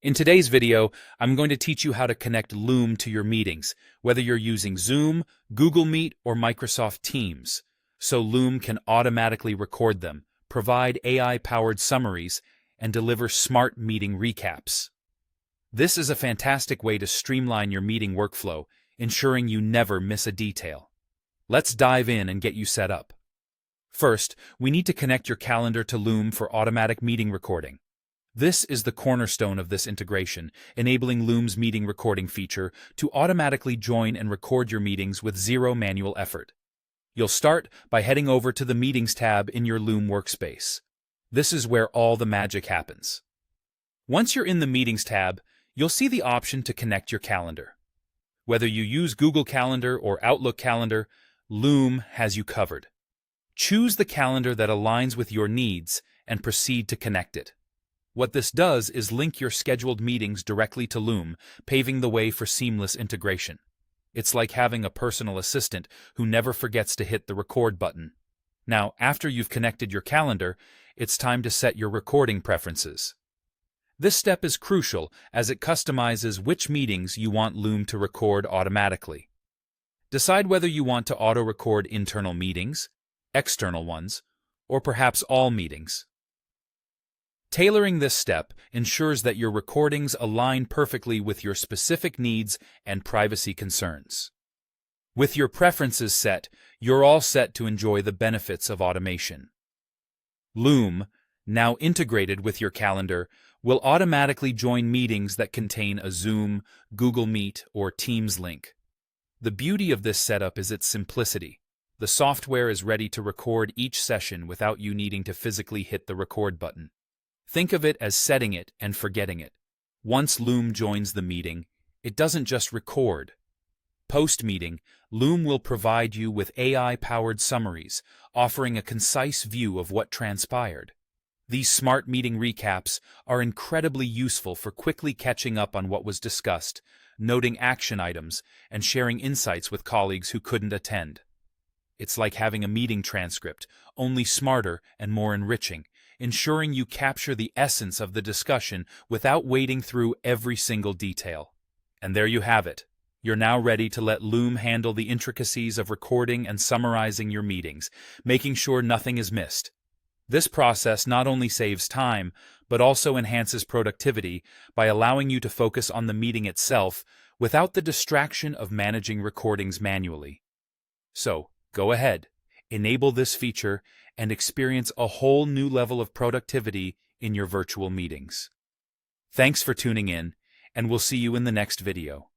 In today's video, I'm going to teach you how to connect Loom to your meetings, whether you're using Zoom, Google Meet, or Microsoft Teams, so Loom can automatically record them, provide AI-powered summaries, and deliver smart meeting recaps. This is a fantastic way to streamline your meeting workflow, ensuring you never miss a detail. Let's dive in and get you set up. First, we need to connect your calendar to Loom for automatic meeting recording. This is the cornerstone of this integration, enabling Loom's meeting recording feature to automatically join and record your meetings with zero manual effort. You'll start by heading over to the Meetings tab in your Loom workspace. This is where all the magic happens. Once you're in the Meetings tab, you'll see the option to connect your calendar. Whether you use Google Calendar or Outlook Calendar, Loom has you covered. Choose the calendar that aligns with your needs and proceed to connect it. What this does is link your scheduled meetings directly to Loom, paving the way for seamless integration. It's like having a personal assistant who never forgets to hit the record button. Now, after you've connected your calendar, it's time to set your recording preferences. This step is crucial as it customizes which meetings you want Loom to record automatically. Decide whether you want to auto-record internal meetings, external ones, or perhaps all meetings. Tailoring this step ensures that your recordings align perfectly with your specific needs and privacy concerns. With your preferences set, you're all set to enjoy the benefits of automation. Loom, now integrated with your calendar, will automatically join meetings that contain a Zoom, Google Meet, or Teams link. The beauty of this setup is its simplicity. The software is ready to record each session without you needing to physically hit the record button. Think of it as setting it and forgetting it. Once Loom joins the meeting, it doesn't just record. Post-meeting, Loom will provide you with AI-powered summaries, offering a concise view of what transpired. These smart meeting recaps are incredibly useful for quickly catching up on what was discussed, noting action items, and sharing insights with colleagues who couldn't attend. It's like having a meeting transcript, only smarter and more enriching, ensuring you capture the essence of the discussion without wading through every single detail. And there you have it. You're now ready to let Loom handle the intricacies of recording and summarizing your meetings, making sure nothing is missed. This process not only saves time, but also enhances productivity by allowing you to focus on the meeting itself without the distraction of managing recordings manually. So, go ahead, enable this feature, and experience a whole new level of productivity in your virtual meetings. Thanks for tuning in, and we'll see you in the next video.